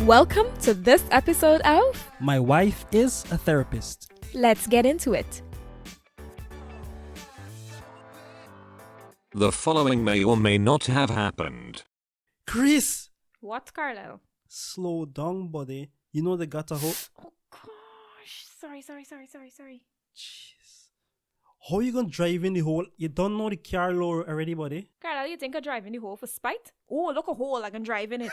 Welcome to this episode of My Wife is a Therapist. Let's Get Into It. The following may or may not have happened. Chris! What, Carlyle? Slow down, buddy. You know they got a whole... Oh gosh, sorry. Jeez. How you gonna drive in the hole? You don't know the car low already, buddy. Carlyle, you think I drive in the hole for spite? Oh, look a hole, I can drive in it.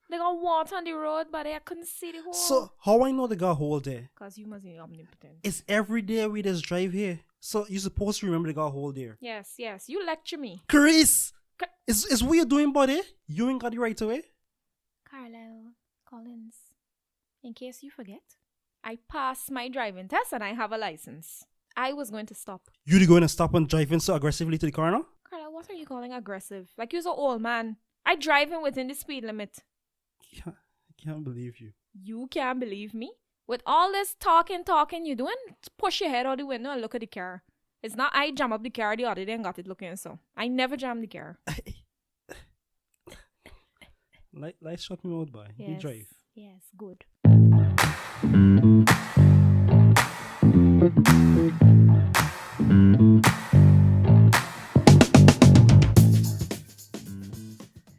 They got water on the road, but I couldn't see the hole. So, how I know they got a hole there? Because you must be omnipotent. It's every day we just drive here. So, you're supposed to remember they got a hole there. Yes, you lecture me. Chris! Is what you're doing, buddy? You ain't got the right away. Carlyle, Collins, in case you forget, I passed my driving test and I have a license. I was going to stop. You going to stop and driving so aggressively to the car now? Carlyle, what are you calling aggressive? Like you're an old man. I drive in within the speed limit. I can't believe you. You can't believe me? With all this talking you doing, push your head out the window and look at the car. It's not I jam up the car the other day and got it looking so. I never jam the car. Light shut me out, boy. Yes. You drive. Yes, good.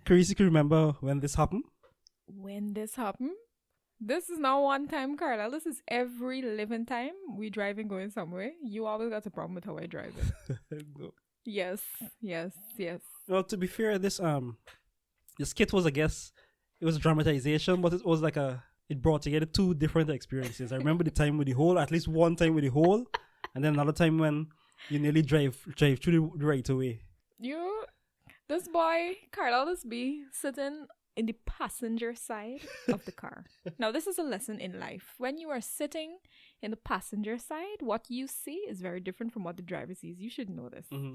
Kerese, you can remember when this happened? When this happened? This is not one time, Carla. This is every living time we driving going somewhere. You always got a problem with how I drive it. No. Yes. Well, to be fair, this skit was, I guess, it was dramatization, but it was like it brought together two different experiences. I remember the time with the hole, at least one time with the hole, and then another time when you nearly drive through the right away. This boy, Carla, this be sitting in the passenger side of the car. Now, this is a lesson in life. When you are sitting in the passenger side, what you see is very different from what the driver sees. You should know this. Mm-hmm.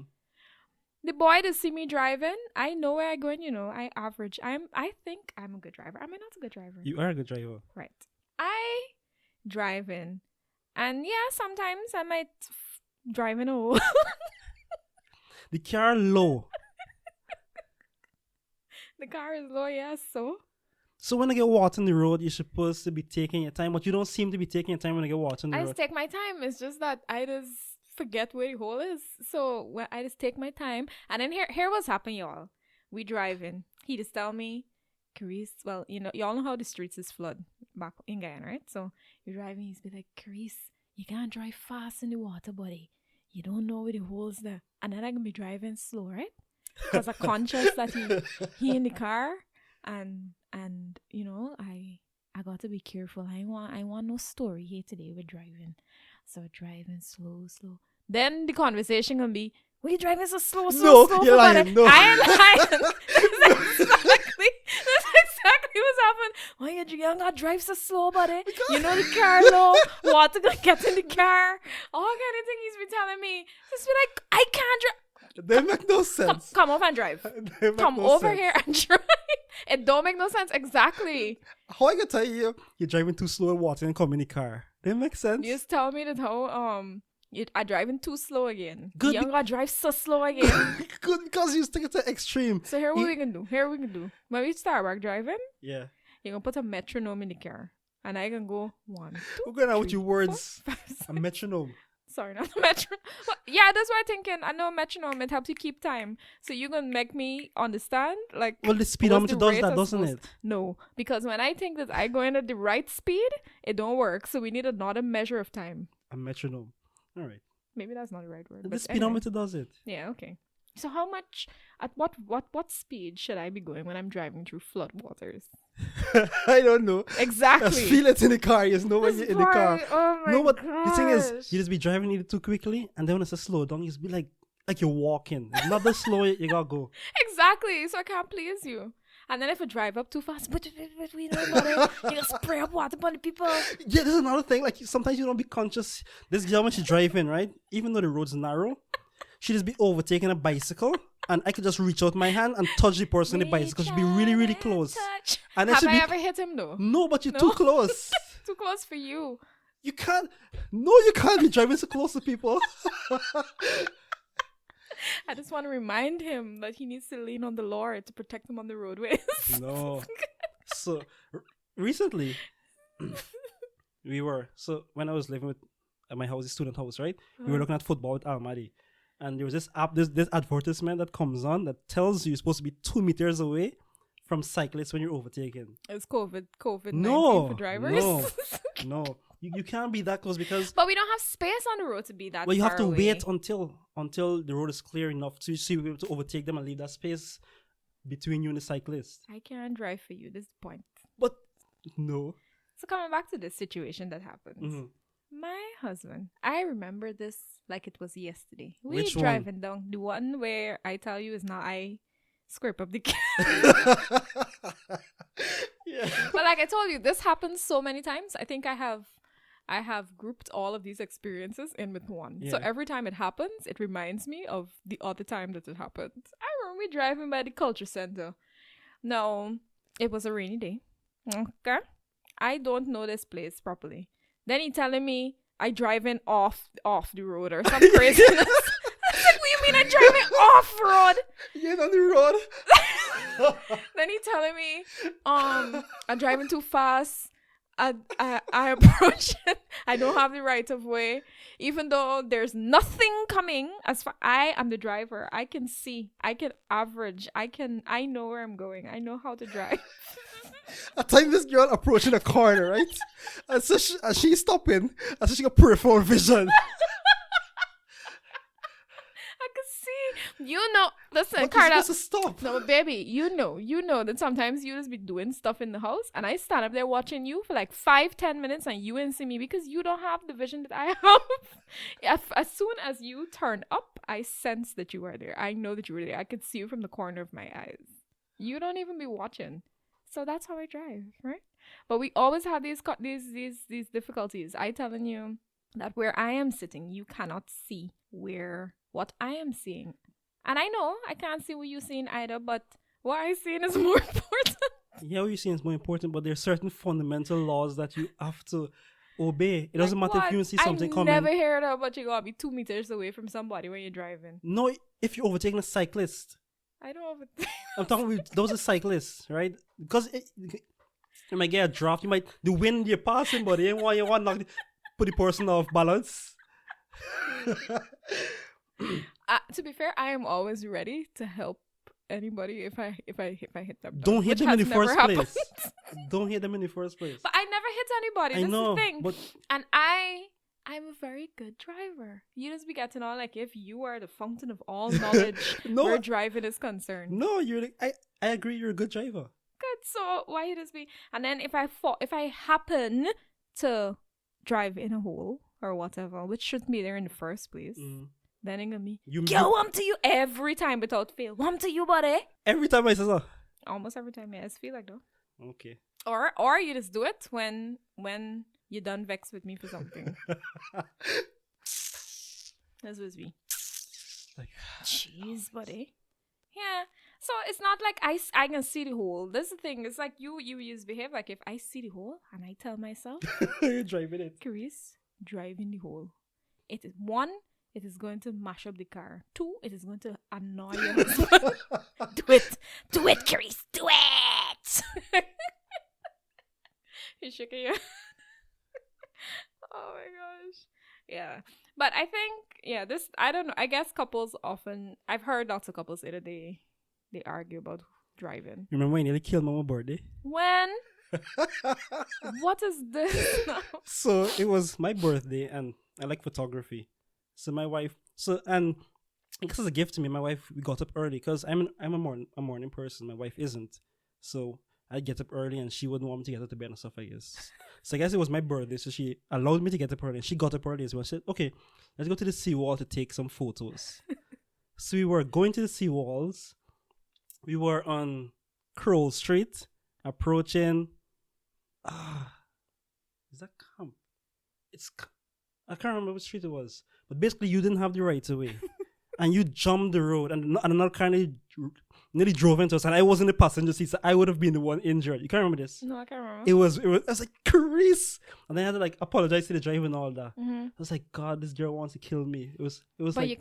The boy to see me driving, I know where I'm going, I average. I think I'm a good driver. Am I not a good driver? You are a good driver. Right. I drive in. And yeah, sometimes I might drive in a hole. The car low. The car is low, yes, so? So when I get water on the road, you're supposed to be taking your time, but you don't seem to be taking your time when I get water on the I road. just take my time. It's just that I just forget where the hole is. So when I just take my time. And then here what's happening, y'all. We driving. He just tell me, Kerese, well, y'all know how the streets is flood back in Guyana, right? So you're driving, he's be like, Kerese, you can't drive fast in the water, buddy. You don't know where the hole's there. And then I can be driving slow, right? Because I'm conscious that he in the car, and I got to be careful. I want no story here today with driving, so driving slow. Then the conversation can be, "Were you driving so slow?" No, you're lying. No, I ain't lying. That's exactly what's happened. Why you gotta drive so slow, buddy? You know the car low. Water gonna get in the car. All kind of things he's been telling me. Just be like, I can't drive. They make no sense. Come over and drive. Come over here and drive. It don't make no sense. Exactly. How I can tell you you're driving too slow and water and come in the car? They make sense. You just tell me that how you are driving too slow again. Good. You gotta drive so slow again. Good, because you stick it to extreme. So here we can do. When we start back driving, Yeah. you're gonna put a metronome in the car. And I can go 1, 2, We're going out with your 4, words. 5, 6. A metronome. Sorry, not a metronome. Well, yeah, that's what I'm thinking. I know a metronome, it helps you keep time. So you're going to make me understand, like... Well, the speedometer does that, doesn't it? No, because when I think that I go in at the right speed, it don't work. So we need another measure of time. A metronome. All right. Maybe that's not the right word. The but speedometer does it. Yeah, okay. So how much, at what speed should I be going when I'm driving through flood waters? I don't know. Exactly. Just feel it in the car. You know when you're in the car. Oh my No, but gosh. the thing is, you just be driving either too quickly, and then when it's a slow down, you just be like you're walking. It's not that slow, you gotta go. Exactly. So I can't please you. And then if I drive up too fast, we don't matter. You just spray up water upon the people. Yeah, there's another thing. Like sometimes you don't be conscious. This girl when she's driving, right? Even though the road's narrow, she just be overtaking a bicycle, and I could just reach out my hand and touch the person on the bicycle. She'd be really, really close. And then Have I ever hit him though? No, but you're too close. Too close for you. You can't. No, you can't be driving so close to people. I just want to remind him that he needs to lean on the Lord to protect him on the roadways. No. So recently, when I was living with at my house, the student house, right? We were looking at football with Almadi, and there was this advertisement that comes on that tells you you're supposed to be 2 meters away from cyclists when you're overtaking. It's COVID-19 No, for drivers. no. You can't be that close because. But we don't have space on the road to be that. Well, you have to away. wait until the road is clear enough to see you be able to overtake them and leave that space between you and the cyclist. I can't drive for you. This is the point. But no. So coming back to this situation that happened. My husband, I remember this like it was yesterday. We driving down the one where I tell you is now I scrape up the Yeah. But like I told you, this happens so many times. I think I have grouped all of these experiences in with one. Yeah. So every time it happens, it reminds me of the other time that it happened. I remember me driving by the culture center. No, it was a rainy day. Okay. I don't know this place properly. Then he telling me I driving off the road or some craziness. I was like, what do you mean I driving off road? You're on the road. Then he telling me, I'm driving too fast. I approach it. I don't have the right of way. Even though there's nothing coming, as far I am the driver, I can see, I can average, I know where I'm going. I know how to drive. At time this girl approaching a corner, right? And so she's stopping, and so she got peripheral vision. I can see. You know, listen, But you're Carla. supposed to stop. No, but baby, you know that sometimes you just be doing stuff in the house and I stand up there watching you for like 5-10 minutes and you ain't see me because you don't have the vision that I have. As soon as you turn up, I sense that you are there. I know that you were there. I could see you from the corner of my eyes. You don't even be watching. So that's how I drive, right? But we always have these difficulties. I telling you that where I am sitting, you cannot see what I am seeing. And I know I can't see what you're seeing either, but what I'm seeing is more important. Yeah, what you're seeing is more important, but there are certain fundamental laws that you have to obey. It doesn't Like matter if you see something coming. I never heard about you gotta be 2 meters away from somebody when you're driving. No, if you're overtaking a cyclist. I don't know. I'm talking about those are cyclists, right? Because you might get a draft, the wind you're passing, but you want to knock put the person off balance. To be fair, I am always ready to help anybody if I hit them. Don't hit them in the first happened. place. Don't hit them in the first place. But I never hit anybody. I That's know, the thing. but And I'm a very good driver. You just be getting on like if you are the fountain of all knowledge No. where driving is concerned. no, I agree. You're a good driver. Good. So why you just be? And then if I happen to drive in a hole or whatever, which shouldn't be there in the first place, then it's gonna be yo, I'm to you every time without fail. I'm to you, buddy. Every time I say so. Almost every time, yeah. I just feel like though. Okay. Or you just do it when you done vex with me for something. That's what me. Like, jeez, buddy. Yeah. So it's not like I can see the hole. That's the thing. It's like you use behave like if I see the hole and I tell myself, you're driving it. Kerese, drive in the hole. It is 1, it is going to mash up the car. 2, it is going to annoy your husband. Do it, Kerese, do it. He's shaking your. Oh my gosh. Yeah. But I think, I don't know. I guess couples often, I've heard lots of couples say that they argue about driving. Remember when you nearly killed Mama's birthday? When? What is this now? So it was my birthday and I like photography. So my wife, and because as a gift to me, my wife, we got up early because I'm a morning person. My wife isn't. So I'd get up early and she wouldn't want me to get out of bed and stuff, I guess. So I guess it was my birthday, so she allowed me to get up early and she got up early as well. She said, okay, let's go to the seawall to take some photos. So we were going to the seawalls. We were on Crowell Street, approaching, is that Camp? I can't remember what street it was. But basically you didn't have the right of way. and you jumped the road, and another car nearly drove into us, and I was in the passenger seat, so I would have been the one injured. You can't remember this? No, I can't remember. I was like, Kerese! And then I had to like apologize to the driver and all that. Mm-hmm. I was like, God, this girl wants to kill me. It was But like, you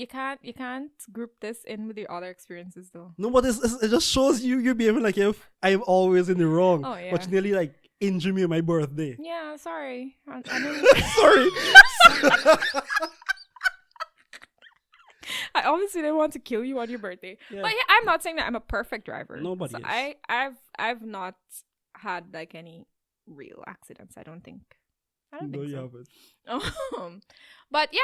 can't group this in with your other experiences though. no, but it just shows you're behaving like if I'm always in the wrong. Oh, yeah. But you nearly like injure me on my birthday. Yeah, sorry. I didn't. Sorry. I obviously didn't want to kill you on your birthday. Yeah. But yeah, I'm not saying that I'm a perfect driver. Nobody so is. I've not had like any real accidents. I don't think. No, think you so. haven't. But yeah,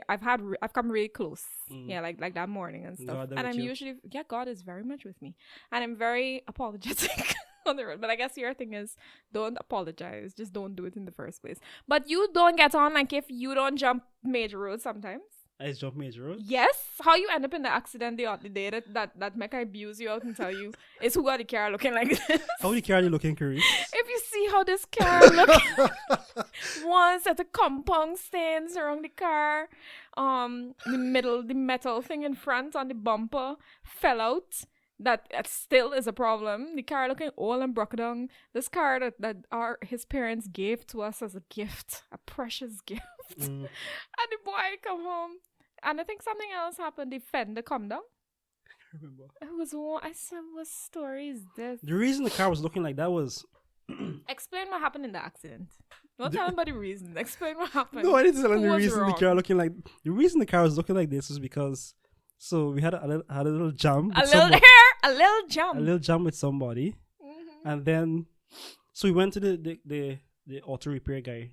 I've come really close. Yeah, like that morning and stuff. God, And I'm you. usually God is very much with me, and I'm very apologetic on the road. But I guess your thing is don't apologize, just don't do it in the first place. But you don't get on like if you don't jump major roads sometimes. I just jumped major road. Yes, how you end up in the accident the other day that make I abuse you out and tell you it's who got the car looking like this. How the car are you looking, Kerese? If you see how this car look, one set of compound stains around the car, the metal thing in front on the bumper fell out. That still is a problem. The car looking old and broken down. This car that his parents gave to us as a gift, a precious gift. And the boy come home, and I think something else happened. The fender come down. I remember. It was one. I said, "What story is this?" The reason the car was looking like that was... Explain what happened in the accident. Don't tell anybody the reason. Explain what happened. No, I didn't tell him Who the was reason wrong? the car looking like... The reason the car was looking like this was because... So we had a little jam. A with little somebody- hair, a little jump. A little jam with somebody. And then... So we went to the auto repair guy.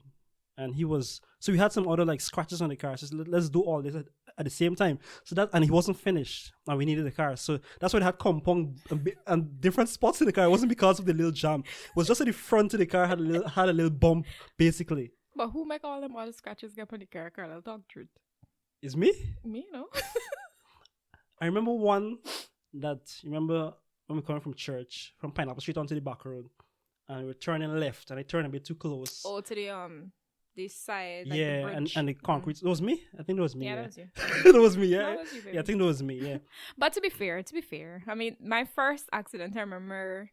And he was... So we had some other like scratches on the car. So let's do all this at the same time. And he wasn't finished. And we needed the car. So that's why it had compound and different spots in the car. It wasn't because of the little jam. It was just at the front of the car had a little bump, basically. But who make all them other scratches get on the car, Carlyle? Talk truth. It's me? Me, no. I remember one that... Remember when we coming from church, from Pineapple Street onto the back road. And we were turning left. And I turned a bit too close. Oh, to the side, like yeah, the bridge. and the concrete. It was me. I think it was me. Yeah, Yeah, that was you. it was me. Yeah, That was you, baby. yeah. I think it was me. Yeah. But to be fair, I mean, my first accident, I remember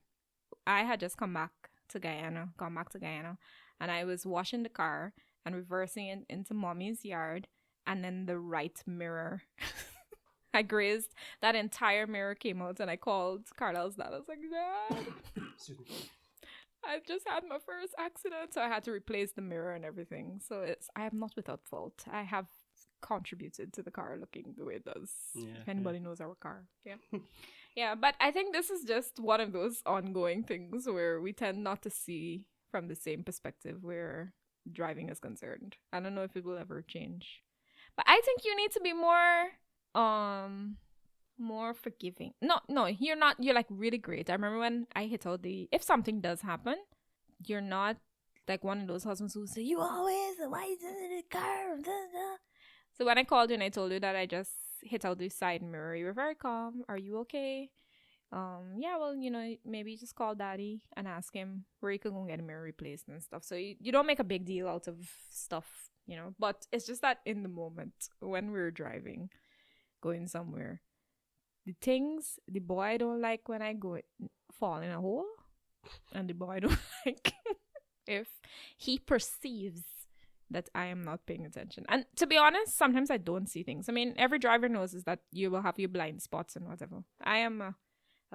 I had just gone back to Guyana, and I was washing the car and reversing it into mommy's yard, and then the right mirror, I grazed. That entire mirror came out, and I called Carlyle's dad. I was like, Dad, Excuse me. I just had my first accident, so I had to replace the mirror and everything. So I am not without fault. I have contributed to the car looking the way it does. Yeah, if anybody knows our car. Yeah. Yeah, but I think this is just one of those ongoing things where we tend not to see from the same perspective where driving is concerned. I don't know if it will ever change. But I think you need to be more forgiving. No, you're not. You're like really great. I remember when I hit out if something does happen, you're not like one of those husbands who say, you always, why is it in the car? So when I called you and I told you that I just hit out the side mirror, you were very calm. Are you okay? Yeah, well, maybe just call daddy and ask him where he can go and get a mirror replaced and stuff. So you don't make a big deal out of stuff, but it's just that in the moment when we're driving, going somewhere, the things the boy don't like when I fall in a hole, and the boy don't like if he perceives that I am not paying attention. And to be honest, sometimes I don't see things. I mean, every driver knows is that you will have your blind spots and whatever. I am a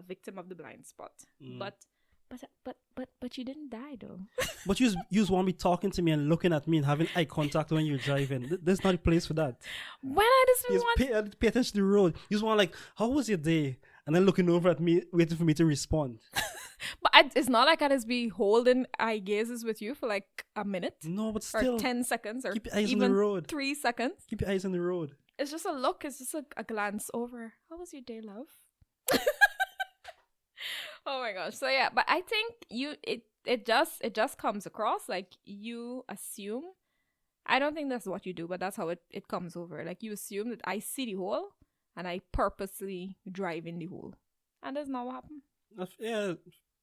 victim of the blind spot. But you didn't die though. But you want me talking to me and looking at me and having eye contact when you're driving. There's not a place for that. When I just You want pay attention to the road. You just want like, how was your day? And then looking over at me, waiting for me to respond. But it's not like I just be holding eye gazes with you for like a minute. No, but still. Or 10 seconds or keep your eyes on even the road. 3 seconds. Keep your eyes on the road. It's just a look. It's just a glance over. How was your day, love? Oh my gosh. So yeah, but I think it just comes across like you assume. I don't think that's what you do, but that's how it comes over. Like you assume that I see the hole and I purposely drive in the hole. And that's not what happened. Yeah,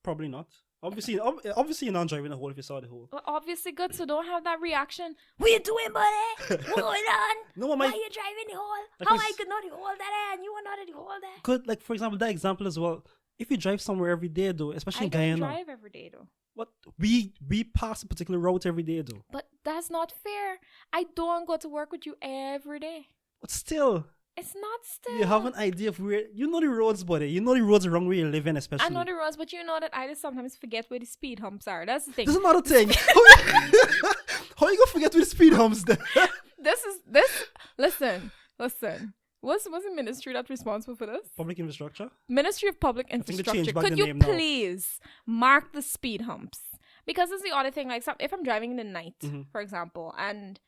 Probably not. Obviously, obviously you're not driving the hole if you saw the hole. Well, obviously good, so don't have that reaction. What you doing, buddy? What's going on? No, Why are you driving the hole? Like How I could not the hole there and you were not the hole there? Good, like for example, that example as well. If you drive somewhere every day though, especially I in don't Guyana. drive every day though. What we pass a particular route every day though. But that's not fair. I don't go to work with you every day. But still, it's not still. you have an idea of where you know the roads, buddy. You know the roads around where you live in, especially. I know the roads, but you know that I just sometimes forget where the speed humps are. That's the thing. This is not a thing. How you gonna forget where the speed humps then? Listen. What's the ministry that's responsible for this? Public infrastructure? Ministry of Public Infrastructure. Could you please mark the speed humps? Because it's the other thing. Like, if I'm driving in the night, for example, and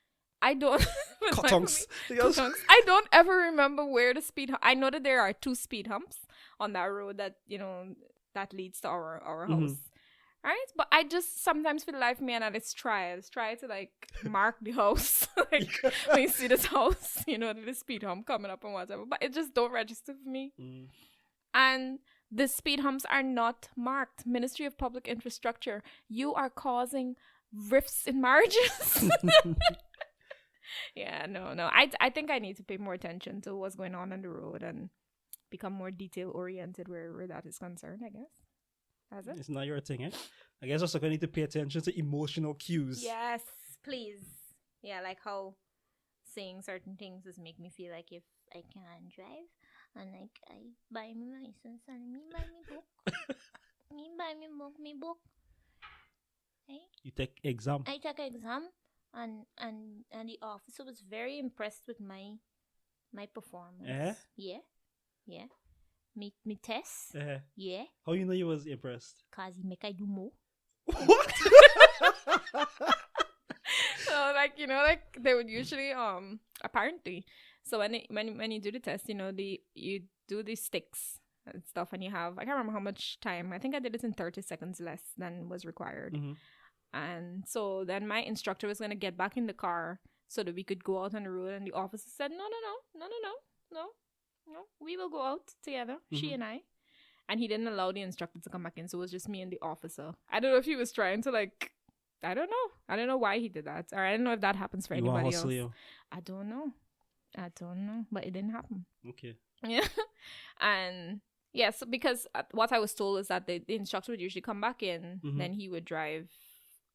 I don't... I don't ever remember where the speed... I know that there are 2 speed humps on that road that, that leads to our house. Right? But I just sometimes feel life, man, and it's try to like mark the house. Like when you see this house, the speed hump coming up and whatever. But it just don't register for me. And the speed humps are not marked. Ministry of Public Infrastructure, you are causing rifts in marriages. Yeah, no. I think I need to pay more attention to what's going on the road and become more detail oriented where that is concerned, I guess. Has it? It's not your thing, eh? I guess also I need to pay attention to emotional cues. Yes, please. Yeah, like how saying certain things just make me feel like if I can't drive and like I buy me license and me buy me book. me book. Hey? You take exam. I took exam and the officer was very impressed with my performance. Yeah. Me test. Yeah. How you know you was impressed? Cause he make I do more. What? So like they would usually apparently. So when you do the test, you do the sticks and stuff, and you have, I can't remember how much time. I think I did it in 30 seconds less than was required. And so then my instructor was gonna get back in the car so that we could go out on the road, and the officer said, No, we will go out together, she and I. And he didn't allow the instructor to come back in, so it was just me and the officer. I don't know if he was trying to I don't know why he did that, or I don't know if that happens for anybody else. I don't know, but it didn't happen. Okay. Yeah. And yes, because what I was told is that the instructor would usually come back in, then he would drive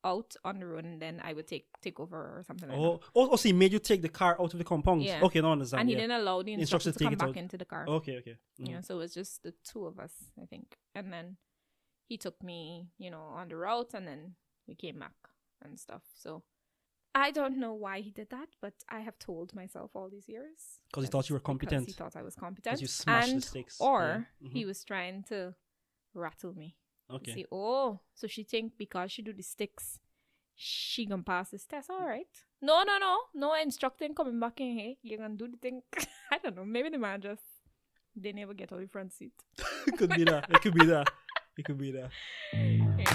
out on the road, and then I would take over or something like that. Oh, so he made you take the car out of the compound? Yeah. Okay, no, I understand. And he didn't allow the instructor to come back into the car. Okay. Yeah, so it was just the 2 of us, I think. And then he took me, on the route, and then we came back and stuff. So I don't know why he did that, but I have told myself all these years. Because he thought you were competent. Because he thought I was competent. Because you smashed the sticks. Or he was trying to rattle me. Okay. Say, so she think because she do the sticks, she gonna pass this test. All right. No, instructing coming back in, hey, you're gonna do the thing. I don't know. Maybe the man just didn't ever get on the front seat. It could be that. It could be that. Yeah.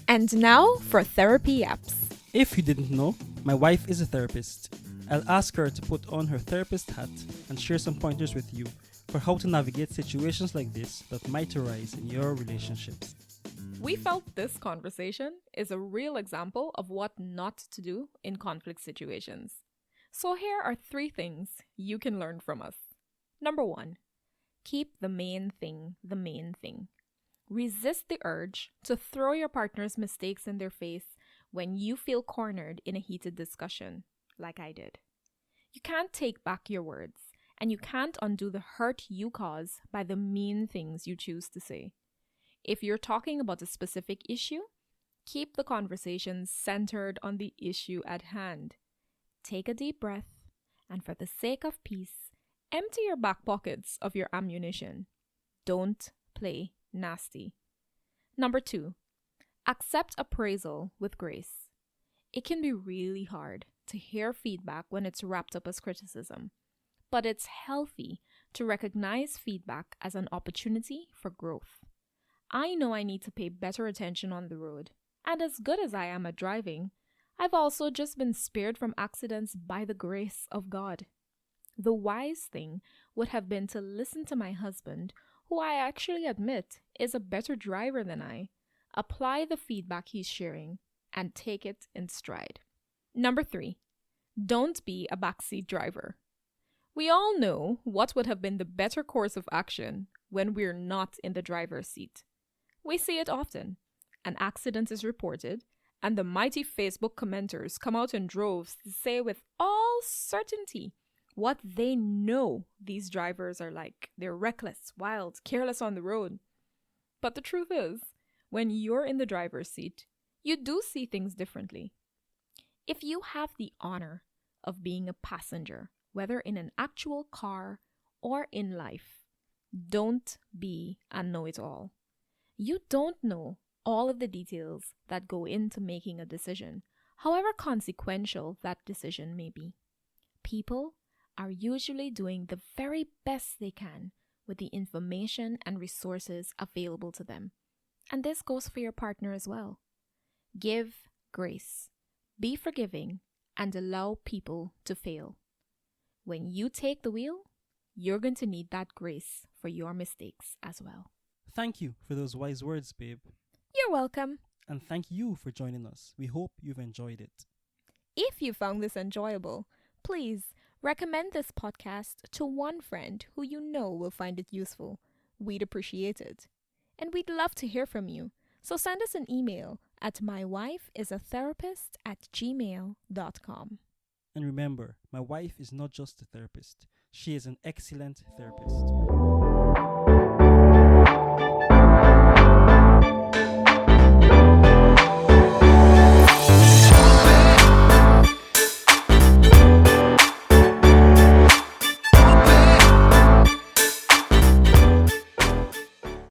And now for therapy apps. If you didn't know, my wife is a therapist. I'll ask her to put on her therapist hat and share some pointers with you for how to navigate situations like this that might arise in your relationships. We felt this conversation is a real example of what not to do in conflict situations. So here are 3 things you can learn from us. Number 1, keep the main thing the main thing. Resist the urge to throw your partner's mistakes in their face when you feel cornered in a heated discussion, like I did. You can't take back your words, and you can't undo the hurt you cause by the mean things you choose to say. If you're talking about a specific issue, keep the conversation centered on the issue at hand. Take a deep breath, and for the sake of peace, empty your back pockets of your ammunition. Don't play nasty. Number 2, accept appraisal with grace. It can be really hard to hear feedback when it's wrapped up as criticism, but it's healthy to recognize feedback as an opportunity for growth. I know I need to pay better attention on the road, and as good as I am at driving, I've also just been spared from accidents by the grace of God. The wise thing would have been to listen to my husband, who I actually admit is a better driver than I, apply the feedback he's sharing, and take it in stride. Number 3, don't be a backseat driver. We all know what would have been the better course of action when we're not in the driver's seat. We see it often. An accident is reported, and the mighty Facebook commenters come out in droves to say with all certainty what they know these drivers are like. They're reckless, wild, careless on the road. But the truth is, when you're in the driver's seat, you do see things differently. If you have the honor of being a passenger, whether in an actual car or in life, don't be a know-it-all. You don't know all of the details that go into making a decision, however consequential that decision may be. People are usually doing the very best they can with the information and resources available to them. And this goes for your partner as well. Give grace, be forgiving, and allow people to fail. When you take the wheel, you're going to need that grace for your mistakes as well. Thank you for those wise words, babe. You're welcome. And thank you for joining us. We hope you've enjoyed it. If you found this enjoyable, please recommend this podcast to one friend who you know will find it useful. We'd appreciate it. And we'd love to hear from you. So send us an email at mywifeisatherapist@gmail.com. And remember, my wife is not just a therapist. She is an excellent therapist.